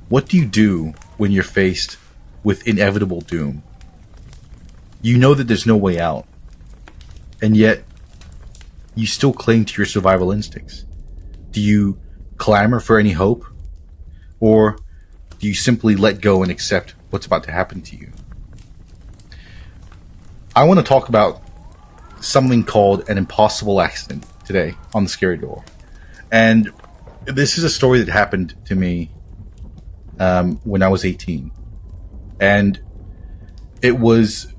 What do you do when you're faced with inevitable doom? You know that there's no way out, and yet you still cling to your survival instincts. Do you clamor for any hope, or do you simply let go and accept what's about to happen to you? I want to talk about something called an impossible accident today on the Scary Door. And this is a story that happened to me when I was 18. And it was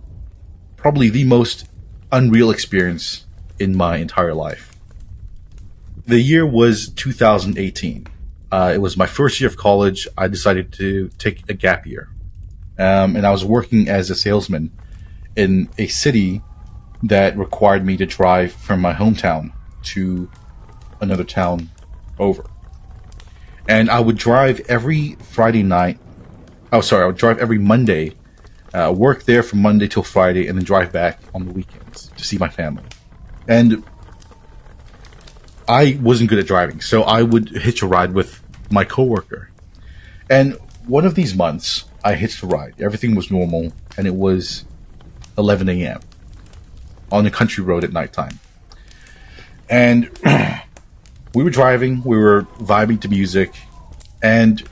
probably the most unreal experience in my entire life. The year was 2018. It was my first year of college. I decided to take a gap year. And I was working as a salesman in a city that required me to drive from my hometown to another town over. And I would drive every Friday night. I would drive every Monday, work there from Monday till Friday, and then drive back on the weekends to see my family. And I wasn't good at driving, so I would hitch a ride with my coworker. And one of these months, I hitched a ride. Everything was normal, and it was 11 a.m. on a country road at nighttime. And we were driving, we were vibing to music, and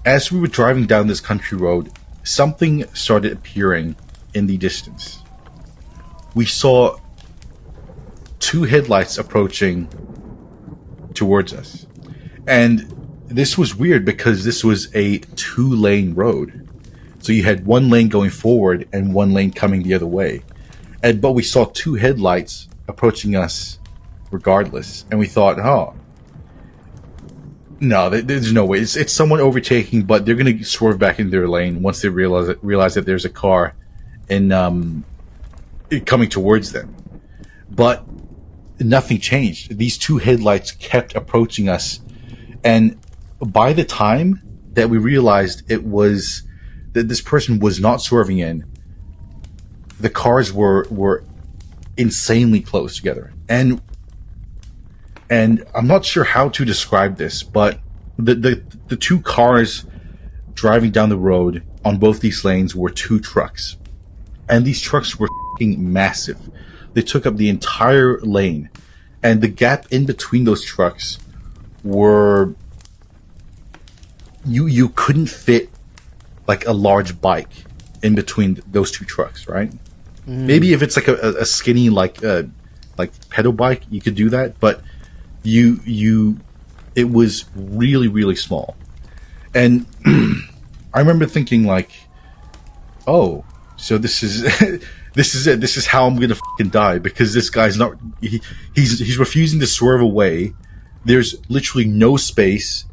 as we were driving down this country road, something started appearing in the distance. We saw two headlights approaching towards us. And this was weird because this was a 2-lane road. So you had one lane going forward and one lane coming the other way. But we saw two headlights approaching us regardless. And we thought, oh, no, there's no way. It's someone overtaking, but they're going to swerve back into their lane once they realize that there's a car coming towards them. But nothing changed. These two headlights kept approaching us. And by the time that we realized it was that this person was not swerving in, the cars were insanely close together. And I'm not sure how to describe this, but the two cars driving down the road on both these lanes were two trucks. And these trucks were f***ing massive. They took up the entire lane. And the gap in between those trucks were... You couldn't fit like a large bike in between those two trucks, right? Maybe if it's like a skinny like pedal bike, you could do that, but it was really, really small. And I remember thinking like, oh, so this is this is it. This is how I'm gonna fucking die, because this guy's not. He's refusing to swerve away. There's literally no space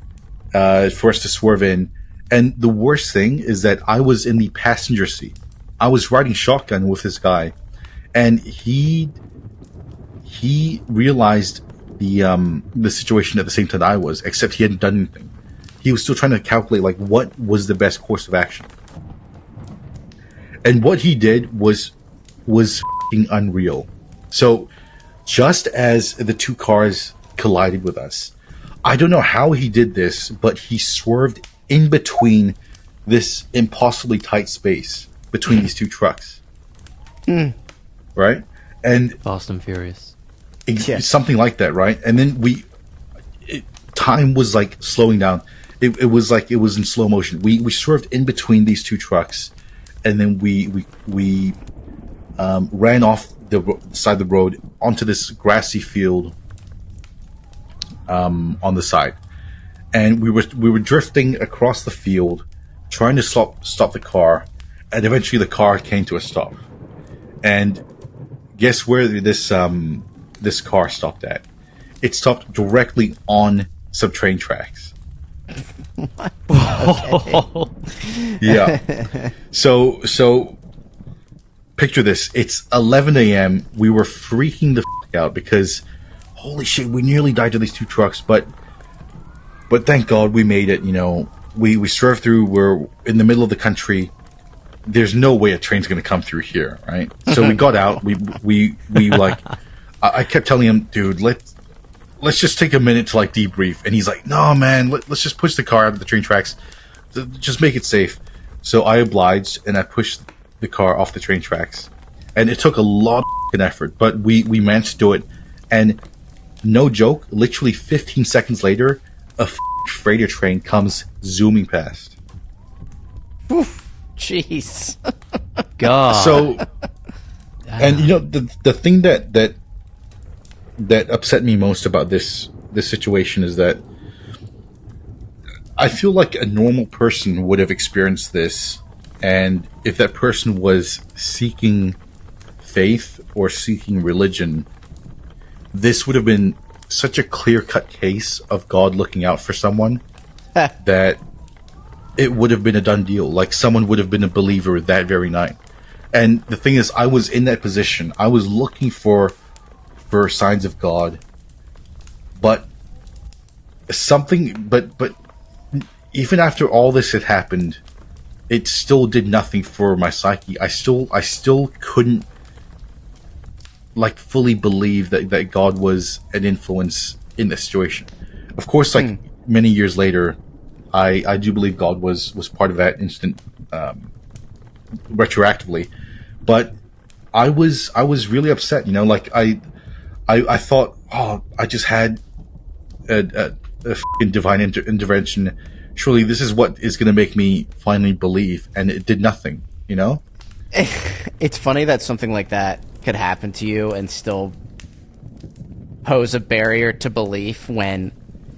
for us to swerve in. And the worst thing is that I was in the passenger seat. I was riding shotgun with this guy, and he realized the situation at the same time I was, except he hadn't done anything. He was still trying to calculate like what was the best course of action. And what he did was f***ing unreal. So just as the two cars collided with us, I don't know how he did this, but he swerved in between this impossibly tight space between these two trucks. Right? And Fast and Furious. Something like that, right? And then time was like slowing down. It was like it was in slow motion. We swerved in between these two trucks, and then we ran off the side of the road onto this grassy field on the side. And we were drifting across the field, trying to stop the car, and eventually the car came to a stop. And guess where this car stopped at? It stopped directly on some train tracks. Yeah. So picture this. It's 11 a.m. We were freaking the f*** out because holy shit, we nearly died to these two trucks, but thank God we made it. You know, we swerved through. We're in the middle of the country. There's no way a train's going to come through here, right? So we got out. We like, I kept telling him, dude, let's just take a minute to like debrief. And he's like, no, man, let's just push the car out of the train tracks. Just make it safe. So I obliged, and I pushed the car off the train tracks. And it took a lot of effort, but we managed to do it. And no joke, literally 15 seconds later, a freighter train comes zooming past. Oof, jeez. God. So, and you know, the thing that upset me most about this situation is that I feel like a normal person would have experienced this, and if that person was seeking faith or seeking religion, this would have been such a clear-cut case of God looking out for someone that it would have been a done deal. Like, someone would have been a believer that very night. And the thing is, I was in that position. I was looking for signs of God, but even after all this had happened, it still did nothing for my psyche. I still couldn't like fully believe that God was an influence in this situation. Of course, like many years later, I do believe God was part of that incident retroactively, but I was really upset. You know, like I thought, oh, I just had a f***ing divine intervention. Surely this is what is going to make me finally believe, and it did nothing. You know, it's funny that something like that could happen to you and still pose a barrier to belief when,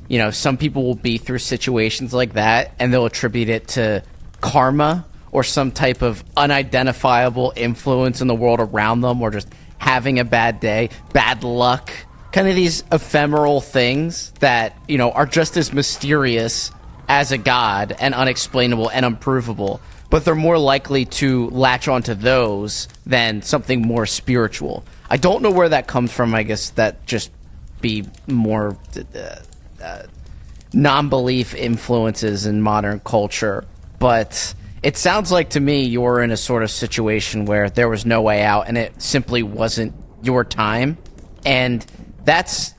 you know, some people will be through situations like that and they'll attribute it to karma or some type of unidentifiable influence in the world around them, or just having a bad day, bad luck, kind of these ephemeral things that, you know, are just as mysterious as a god and unexplainable and unprovable, but they're more likely to latch onto those than something more spiritual. I don't know where that comes from. I guess that just be more non-belief influences in modern culture, but it sounds like to me you were in a sort of situation where there was no way out and it simply wasn't your time. And that's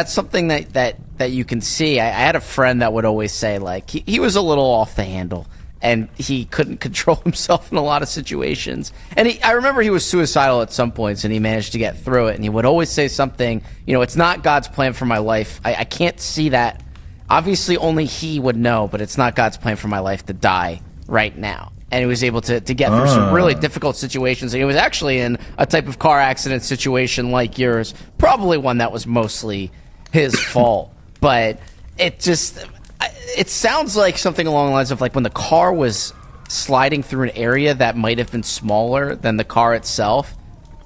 something that you can see. I had a friend that would always say, like, he was a little off the handle and he couldn't control himself in a lot of situations. And I remember he was suicidal at some points and he managed to get through it. And he would always say something, you know, it's not God's plan for my life. I can't see that. Obviously, only he would know, but it's not God's plan for my life to die right now. And he was able to get through some really difficult situations. And he was actually in a type of car accident situation like yours, probably one that was mostly his fault. But it sounds like something along the lines of like when the car was sliding through an area that might have been smaller than the car itself.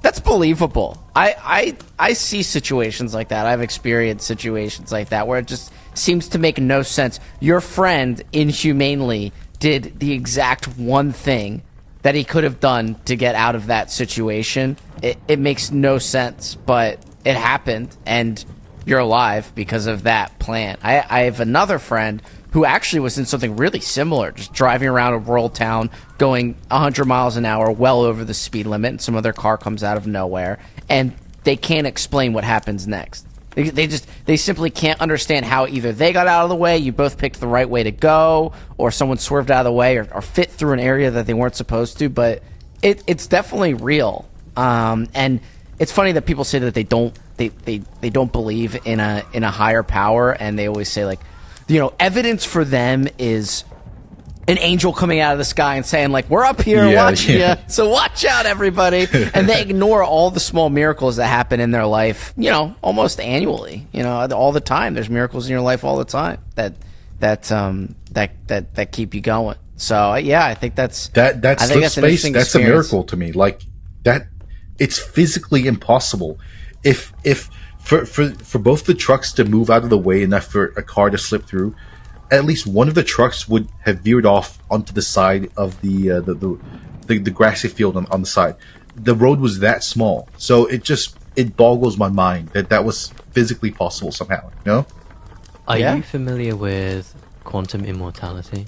That's believable. I see situations like that. I've experienced situations like that where it just seems to make no sense. Your friend inhumanely did the exact one thing that he could have done to get out of that situation. It makes no sense, but it happened, and you're alive because of that plan. I have another friend who actually was in something really similar, just driving around a rural town, going 100 miles an hour, well over the speed limit, and some other car comes out of nowhere, and they can't explain what happens next. They simply can't understand how either they got out of the way, you both picked the right way to go, or someone swerved out of the way, or fit through an area that they weren't supposed to. But it's definitely real, and it's funny that people say that they don't believe in a higher power, and they always say, like, you know, evidence for them is an angel coming out of the sky and saying, like, we're up here watching you, so watch out, everybody. And they ignore all the small miracles that happen in their life, you know, almost annually, you know, all the time. There's miracles in your life all the time that keep you going. So yeah, I think that's space. That's a miracle to me. Like that, it's physically impossible. If for both the trucks to move out of the way enough for a car to slip through, at least one of the trucks would have veered off onto the side of the grassy field on the side. The road was that small, so it boggles my mind that was physically possible somehow. You know? Are you familiar with quantum immortality?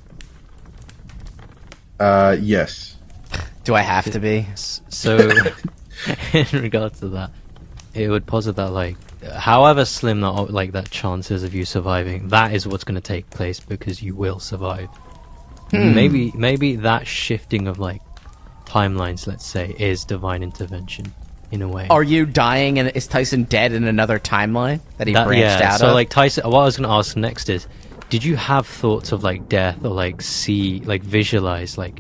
Yes. Do I have to be? So, in regards to that, it would posit that, like, however slim that like that chance is of you surviving, that is what's going to take place because you will survive. Maybe that shifting of like timelines, let's say, is divine intervention in a way. Are you dying and is Tyson dead in another timeline that he branched out so of? like Tyson, what I was going to ask next is, did you have thoughts of like death or like visualize like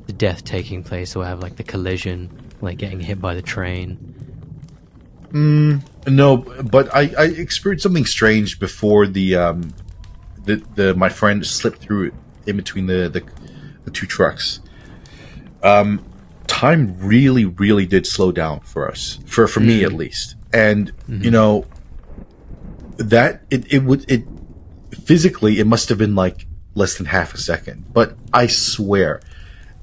the death taking place or have like the collision, like getting hit by the train? No, but I experienced something strange before the my friend slipped through in between the two trucks. Time really, really did slow down for us, for me at least. And you know that it physically it must have been like less than half a second, but I swear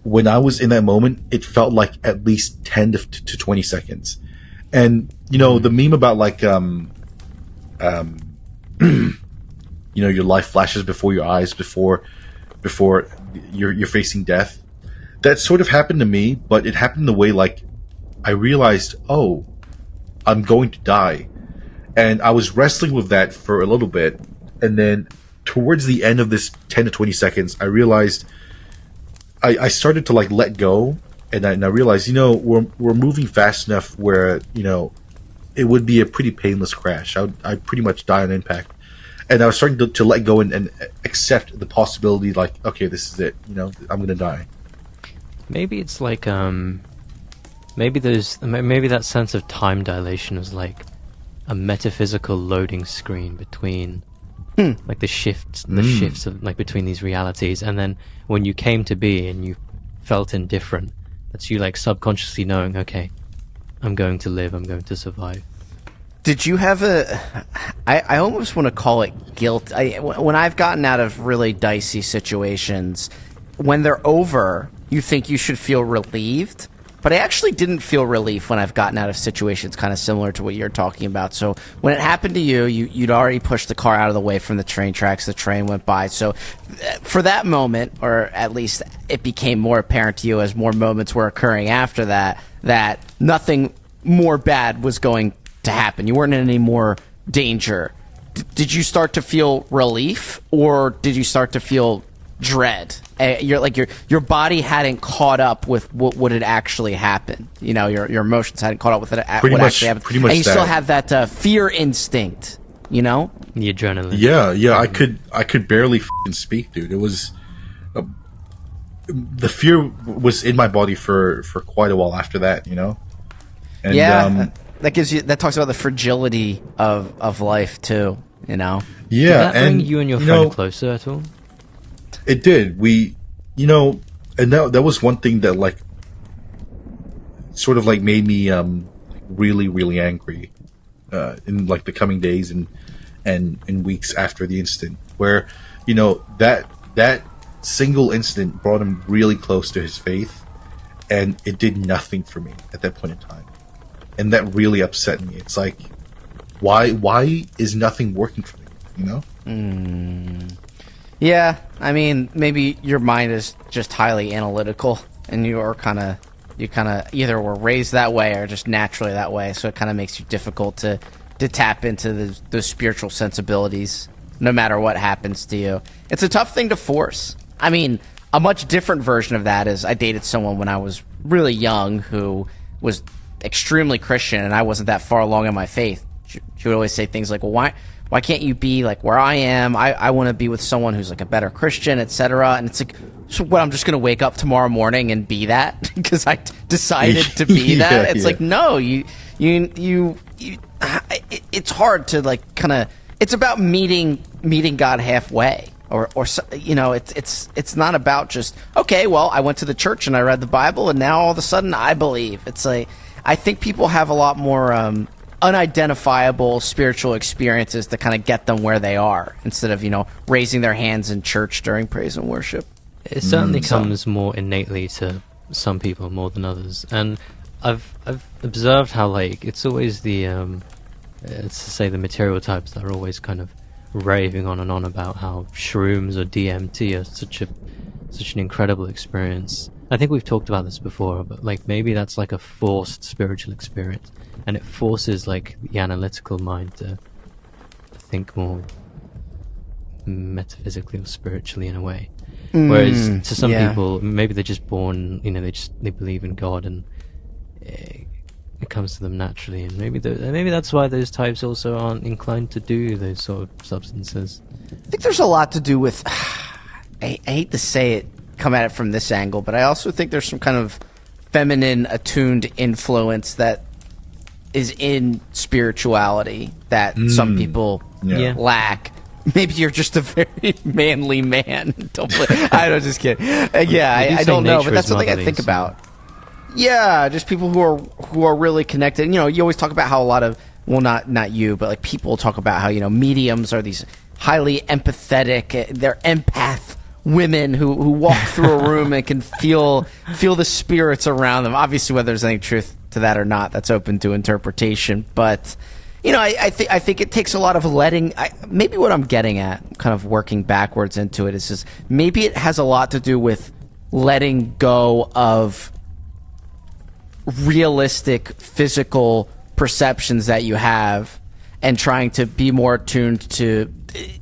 when I was in that moment, it felt like at least 10 to 20 seconds. And you know the meme about like you know, your life flashes before your eyes before you're facing death. That sort of happened to me, but it happened the way like I realized, oh, I'm going to die. And I was wrestling with that for a little bit, and then towards the end of this 10 to 20 seconds, I realized I started to like let go, and I realized, you know, we're moving fast enough where, you know, it would be a pretty painless crash. I'd pretty much die on impact. And I was starting to let go and accept the possibility, like, okay, this is it. You know, I'm going to die. Maybe it's like maybe that sense of time dilation is like a metaphysical loading screen between like the shifts of like between these realities, and then when you came to be and you felt indifferent, that's you like subconsciously knowing, okay, I'm going to live, I'm going to survive. Did you have I almost want to call it guilt. When I've gotten out of really dicey situations, when they're over, you think you should feel relieved. But I actually didn't feel relief when I've gotten out of situations kind of similar to what you're talking about. So when it happened to you, you'd already pushed the car out of the way from the train tracks. The train went by. So for that moment, or at least it became more apparent to you as more moments were occurring after that, that nothing more bad was going to happen. You weren't in any more danger. Did you start to feel relief, or did you start to feel dread? Your body hadn't caught up with what had actually happened. You know, your emotions hadn't caught up with what actually happened. Pretty much, and you still have that fear instinct. You know, the adrenaline. Yeah. I could barely speak, dude. It was the fear was in my body for quite a while after that. You know, and, that talks about the fragility of life too. You know. Yeah, did that bring you and your friend closer at all? It did. We, you know, and that was one thing that like sort of like made me really, really angry in like the coming days and weeks after the incident, where, you know, that single incident brought him really close to his faith, and it did nothing for me at that point in time, and that really upset me. It's like, why is nothing working for me? You know. Yeah, I mean, maybe your mind is just highly analytical, and you kind of either were raised that way or just naturally that way, so it kind of makes you difficult to tap into those spiritual sensibilities, no matter what happens to you. It's a tough thing to force. I mean, a much different version of that is I dated someone when I was really young who was extremely Christian, and I wasn't that far along in my faith. She would always say things like, well, why can't you be like where I am? I want to be with someone who's like a better Christian, etc. And it's like, so what? I'm just going to wake up tomorrow morning and be that because I decided to be that. It's like, no, it's hard to like kind of. It's about meeting God halfway, or you know, it's not about just, okay, well, I went to the church and I read the Bible and now all of a sudden I believe. It's like, I think people have a lot more unidentifiable spiritual experiences to kind of get them where they are, instead of, you know, raising their hands in church during praise and worship. It certainly comes more innately to some people more than others, and I've observed how like it's always the let's say the material types that are always kind of raving on and on about how shrooms or DMT are such an incredible experience. I think we've talked about this before, but like maybe that's like a forced spiritual experience, and it forces like the analytical mind to think more metaphysically or spiritually in a way. Whereas to some people, maybe they're just born, they believe in God, and it comes to them naturally. And maybe that's why those types also aren't inclined to do those sort of substances. I think there's a lot to do with. I hate to say it, come at it from this angle, but I also think there's some kind of feminine attuned influence that is in spirituality that some people lack. Maybe you're just a very manly man. I don't, just kidding. I don't know, but that's something I think about. Yeah, just people who are really connected. You always talk about how a lot of, well, not you, but like people talk about how mediums are these highly empathetic. They're empath women who walk through a room and can feel the spirits around them. Obviously, whether there's any truth to that or not, that's open to interpretation. But I think it takes a lot of letting. Maybe what I'm getting at, kind of working backwards into it, is just maybe it has a lot to do with letting go of realistic physical perceptions that you have and trying to be more attuned to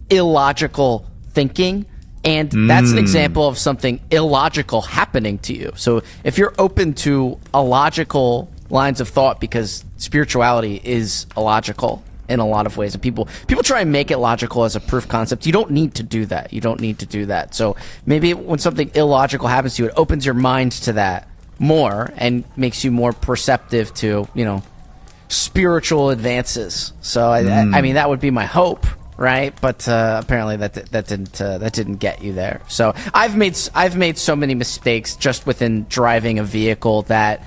illogical thinking. And that's an example of something illogical happening to you. So if you're open to illogical lines of thought, because spirituality is illogical in a lot of ways, and people try and make it logical as a proof concept. You don't need to do that. So maybe when something illogical happens to you, it opens your mind to that more and makes you more perceptive to spiritual advances. So I mean, that would be my hope, right? But apparently that didn't get you there. So I've made so many mistakes just within driving a vehicle that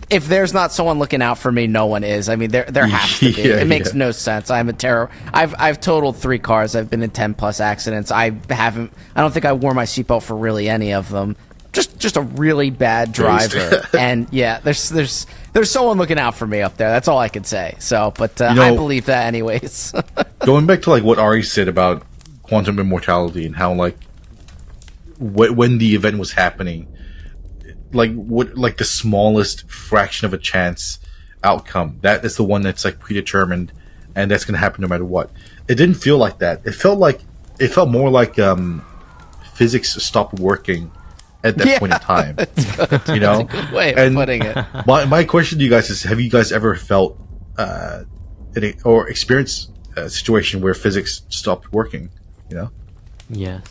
if there's not someone looking out for me, no one is. I mean, there has to be. It makes no sense. I'm a terror. I've totaled 3 cars. I've been in 10+ accidents. I don't think I wore my seatbelt for really any of them. Just a really bad driver. And there's someone looking out for me up there. That's all I can say. So, but I believe that anyways. Going back to like what Ari said about quantum immortality and how like when the event was happening, like the smallest fraction of a chance outcome, that is the one that's like predetermined, and that's going to happen no matter what. It didn't feel like that. It felt more like physics stopped working at that point in time. That's a good way of putting it. My question to you guys is: have you guys ever felt or experienced a situation where physics stopped working? Yes.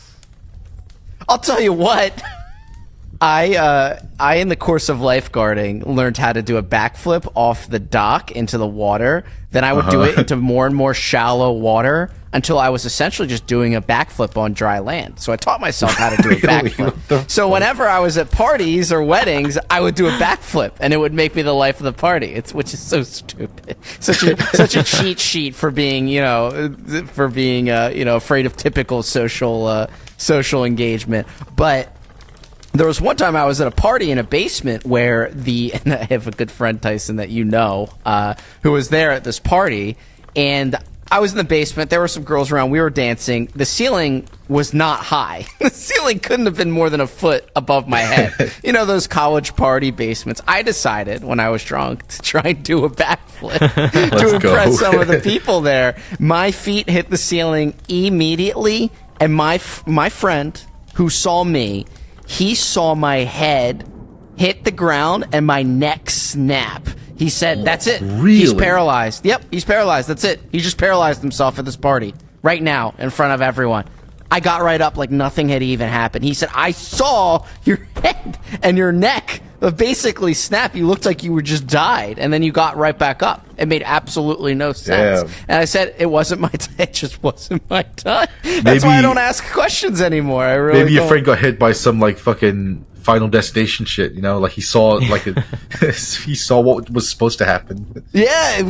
I'll tell you what. I in the course of lifeguarding learned how to do a backflip off the dock into the water. Then I would do it into more and more shallow water until I was essentially just doing a backflip on dry land. So I taught myself how to do a backflip. So whenever I was at parties or weddings, I would do a backflip, and it would make me the life of the party. Which is so stupid. Such a cheat sheet for being afraid of typical social engagement. But there was one time I was at a party in a basement where and I have a good friend, Tyson, that who was there at this party, and I was in the basement. There were some girls around. We were dancing. The ceiling was not high. The ceiling couldn't have been more than a foot above my head. Those college party basements. I decided when I was drunk to try and do a backflip to impress some of the people there. My feet hit the ceiling immediately, and my friend who saw me, he saw my head hit the ground and my neck snap. He said, "That's it. Really? He's paralyzed." Yep, he's paralyzed. That's it. He just paralyzed himself at this party right now in front of everyone. I got right up like nothing had even happened. He said, "I saw your head and your neck basically snap. You looked like you were just died, and then you got right back up." It made absolutely no sense. Damn. And I said, "It wasn't my time. It just wasn't my time." That's why I don't ask questions anymore. I really maybe your friend got hit by some like fucking Final Destination shit. Like he saw he saw what was supposed to happen. Yeah,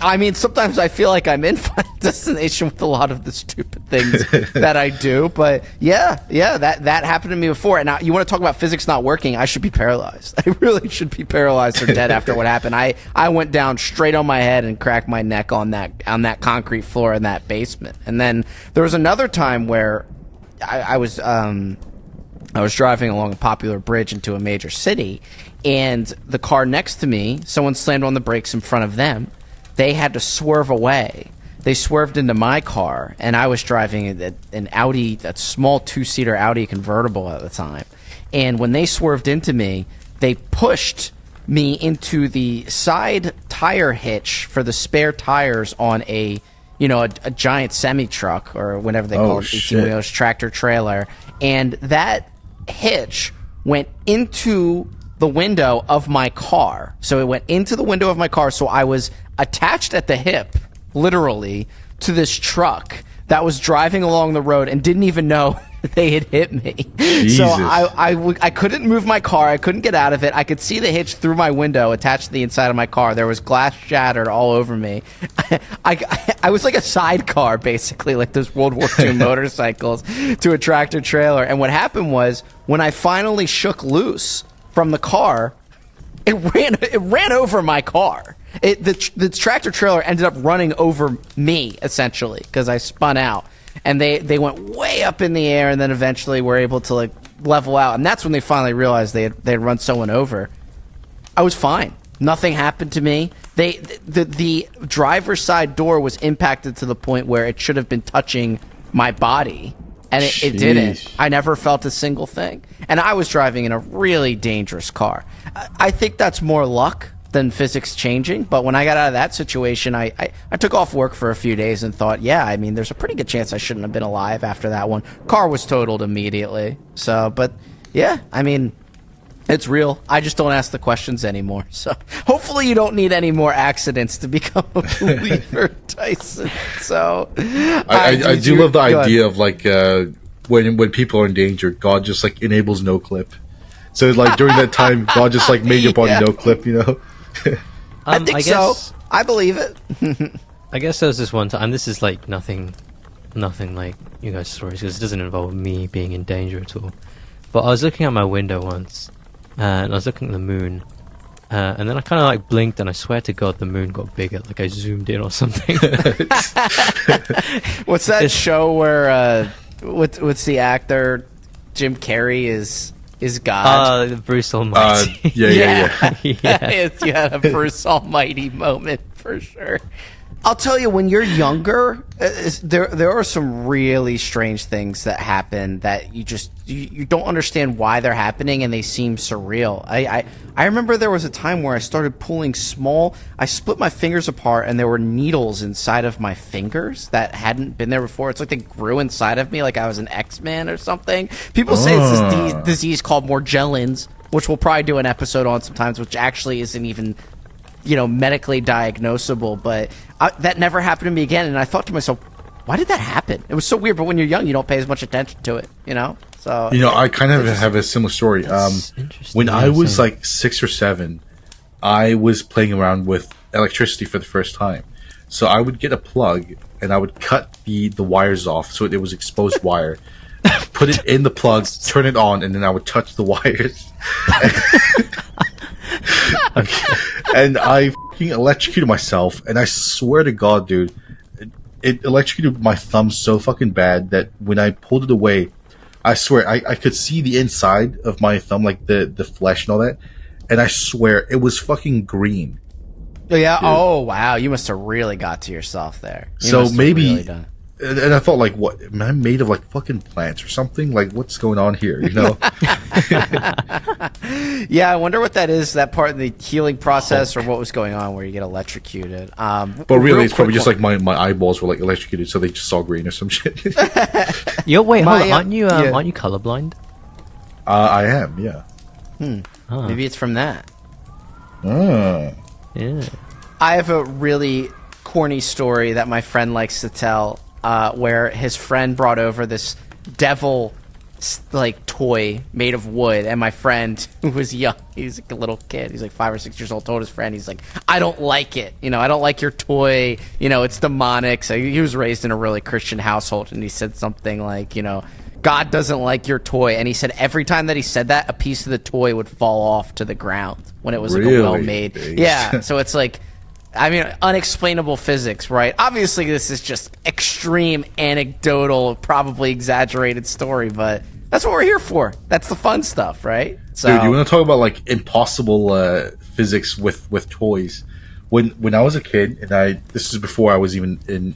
I mean, sometimes I feel like I'm in Final Destination with a lot of the stupid things that I do. But yeah, that happened to me before. And now you want to talk about physics not working? I should be paralyzed. I really should be paralyzed or dead after what happened. I went down straight on my head and cracked my neck on that concrete floor in that basement. And then there was another time where I was I was driving along a popular bridge into a major city, and the car next to me, someone slammed on the brakes in front of them. They had to swerve away. They swerved into my car, and I was driving an Audi, that small two-seater Audi convertible at the time. And when they swerved into me, they pushed me into the side tire hitch for the spare tires on a giant semi-truck, or whatever they call it, 18-wheelers, tractor trailer. And that hitch went into the window of my car. So it went into the window of my car, so I was attached at the hip, literally, to this truck that was driving along the road and didn't even know they had hit me. Jesus. So I couldn't move my car. I couldn't get out of it. I could see the hitch through my window attached to the inside of my car. There was glass shattered all over me. I was like a sidecar, basically, like those World War II motorcycles to a tractor trailer. And what happened was, when I finally shook loose from the car, it ran over my car. The tractor trailer ended up running over me, essentially, because I spun out. And they went way up in the air, and then eventually were able to like level out. And that's when they finally realized they had run someone over. I was fine. Nothing happened to me. The driver's side door was impacted to the point where it should have been touching my body, and it didn't. I never felt a single thing. And I was driving in a really dangerous car. I think that's more luck than physics changing, but when I got out of that situation, I took off work for a few days and thought, yeah, I mean, there's a pretty good chance I shouldn't have been alive after that one. Car was totaled immediately. So, but yeah, I mean, it's real. I just don't ask the questions anymore. So hopefully you don't need any more accidents to become a believer, Tyson. So I do love the idea of like when people are in danger, God just like enables no clip. So like during that time, God just like made your body no clip, you know? I think so. I believe it. I guess there was this one time. This is like nothing like you guys' stories, because it doesn't involve me being in danger at all. But I was looking out my window once, and I was looking at the moon, and then I kind of like blinked, and I swear to God, the moon got bigger. Like I zoomed in or something. What's that show where what's the actor Jim Carrey is God? Bruce Almighty. Yeah. You had a Bruce Almighty moment for sure. I'll tell you, when you're younger, there are some really strange things that happen that you don't understand why they're happening, and they seem surreal. I remember there was a time where I started pulling I split my fingers apart, and there were needles inside of my fingers that hadn't been there before. It's like they grew inside of me like I was an X-Man or something. People say it's this disease called Morgellons, which we'll probably do an episode on sometimes, which actually isn't even medically diagnosable, but that never happened to me again. And I thought to myself, why did that happen? It was so weird, but when you're young, you don't pay as much attention to it, So I kind of have a similar story. When I was like 6 or 7, I was playing around with electricity for the first time. So I would get a plug and I would cut the wires off, so it was exposed wire. Put it in the plug, turn it on, and then I would touch the wires. And I fucking electrocuted myself, and I swear to God, dude, it electrocuted my thumb so fucking bad that when I pulled it away, I swear I could see the inside of my thumb, like the flesh and all that, and I swear it was fucking green. Yeah. Dude. Oh wow, you must have really got to yourself there. So maybe. And I thought, like, what? Am I made of, like, fucking plants or something? Like, what's going on here, Yeah, I wonder what that is, that part of the healing process, or what was going on where you get electrocuted. But really, it's probably just like my eyeballs were, like, electrocuted, so they just saw green or some shit. Wait, hold on. Aren't you colorblind? I am, yeah. Maybe it's from that. Ah. Yeah. I have a really corny story that my friend likes to tell, where his friend brought over this devil like toy made of wood, and my friend, who was young, he's like a little kid, he's like 5 or 6 years old, told his friend, he's like, I don't like it, I don't like your toy, it's demonic. So he was raised in a really Christian household, and he said something like, God doesn't like your toy. And he said every time that he said that, a piece of the toy would fall off to the ground when it was like a well-made. Yeah, so it's like, I mean, unexplainable physics, right? Obviously, this is just extreme, anecdotal, probably exaggerated story, but That's what we're here for. That's the fun stuff, right? So, Dude, you want to talk about like impossible physics with toys? When I was a kid, and this is before I was even in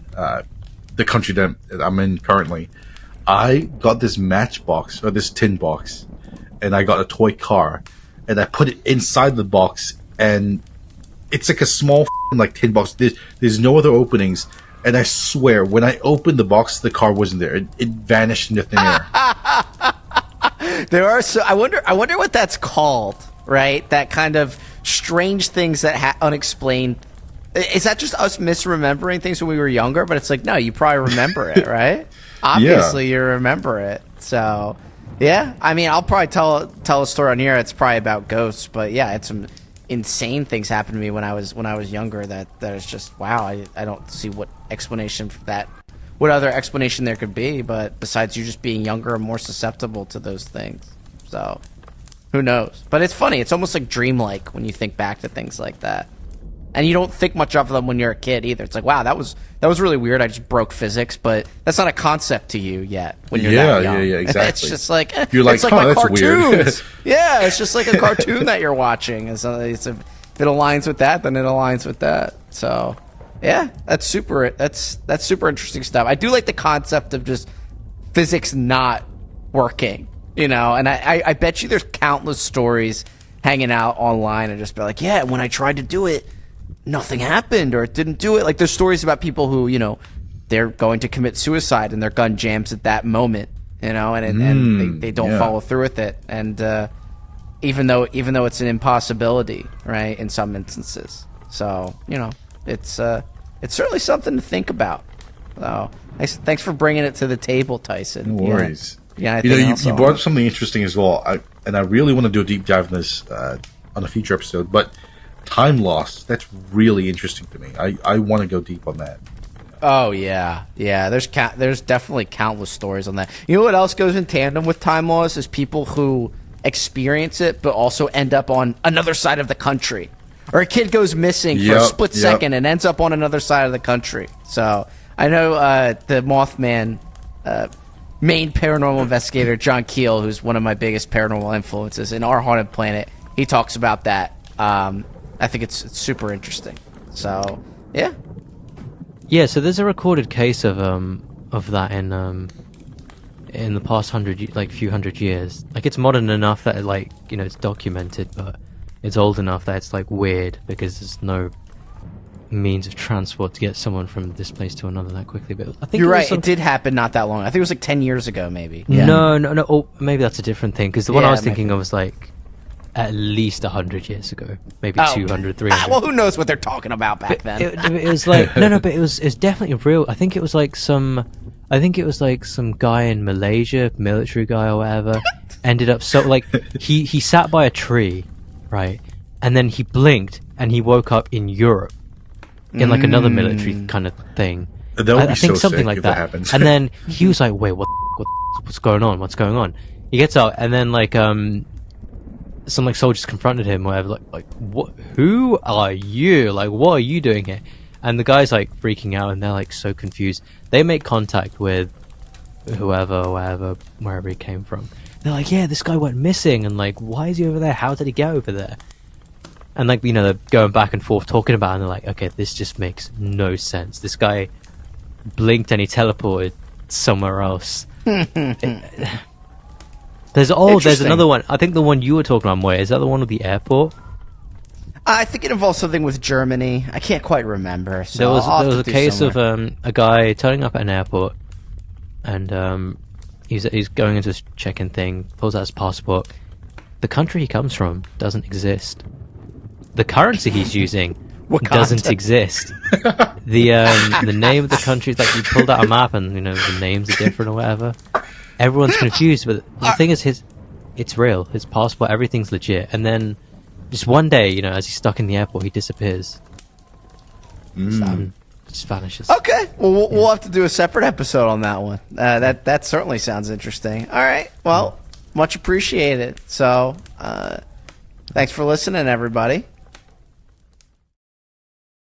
the country that I'm in currently, I got this matchbox or this tin box, and I got a toy car, and I put it inside the box, and it's like a small like tin box. There's no other openings, and I swear when I opened the box, the car wasn't there. It vanished into thin air. there are so I wonder what that's called, right? That kind of strange things that unexplained. Is that just us misremembering things when we were younger? But it's like, no, you probably remember it, right? Obviously, you remember it. So, yeah. I mean, I'll probably tell a story on here. It's probably about ghosts, but yeah, it's some insane things happened to me when I was younger. That is just wow. I don't see what explanation for that. What other explanation there could be? But besides you just being younger and more susceptible to those things. So, who knows? But it's funny. It's almost like dreamlike when you think back to things like that. And you don't think much of them when you're a kid either. It's like, wow, that was really weird. I just broke physics, but that's not a concept to you yet when you're that young. Yeah, exactly. It's just like you're like, it's like my that's cartoons. weird. Yeah, it's just like a cartoon that you're watching. If it aligns with that, then it aligns with that. So, yeah, that's super interesting stuff. I do like the concept of just physics not working, and I bet you there's countless stories hanging out online and just be like, yeah, when I tried to do it, nothing happened, or it didn't do it. Like, there's stories about people who, they're going to commit suicide and their gun jams at that moment, and they don't follow through with it. And even though it's an impossibility, right, in some instances. So, it's certainly something to think about. So, thanks for bringing it to the table, Tyson. No worries. Yeah, you brought up something interesting as well. I really want to do a deep dive in this on a future episode, but time loss, that's really interesting to me. I want to go deep on that. Oh yeah. There's definitely countless stories on that. You know what else goes in tandem with time loss is people who experience it but also end up on another side of the country, or a kid goes missing for a split second and ends up on another side of the country. So I know the Mothman main paranormal investigator John Keel, who's one of my biggest paranormal influences in Our Haunted Planet. He talks about that. I think it's super interesting. So, yeah. Yeah, so there's a recorded case of that in the past few hundred years. Like, it's modern enough that it's documented, but it's old enough that it's weird because there's no means of transport to get someone from this place to another that quickly. But I think you're right. It did happen not that long. I think it was 10 years ago, maybe. Yeah. No. Oh, maybe that's a different thing because the one I was thinking of was at least 100 years ago, maybe 200, 300. Well, who knows what they're talking about back then? It was but it was definitely real. I think it was some guy in Malaysia, military guy or whatever, ended up he sat by a tree, right, and then he blinked and he woke up in Europe in another military kind of thing. I think something like that happens. And then he was like, "Wait, what's going on? What's going on?" He gets out and then some soldiers confronted him, whatever, what? Who are you? What are you doing here? And the guy's freaking out, and they're so confused. They make contact with whoever, wherever, wherever he came from. They're like, yeah, this guy went missing, and why is he over there? How did he get over there? And they're going back and forth talking about it, and they're like, okay, this just makes no sense. This guy blinked and he teleported somewhere else. There's another one. I think the one you were talking about, Moya, is that the one with the airport? I think it involves something with Germany. I can't quite remember. So there was a case of a guy turning up at an airport, and he's going into his check-in thing, pulls out his passport. The country he comes from doesn't exist. The currency he's using doesn't exist. The name of the country, he pulled out a map, and the names are different or whatever. Everyone's confused, but the thing is, it's real. His passport, everything's legit. And then, just one day, as he's stuck in the airport, he disappears. Just vanishes. Okay, well, we'll have to do a separate episode on that one. That certainly sounds interesting. All right, well, much appreciated. So, thanks for listening, everybody.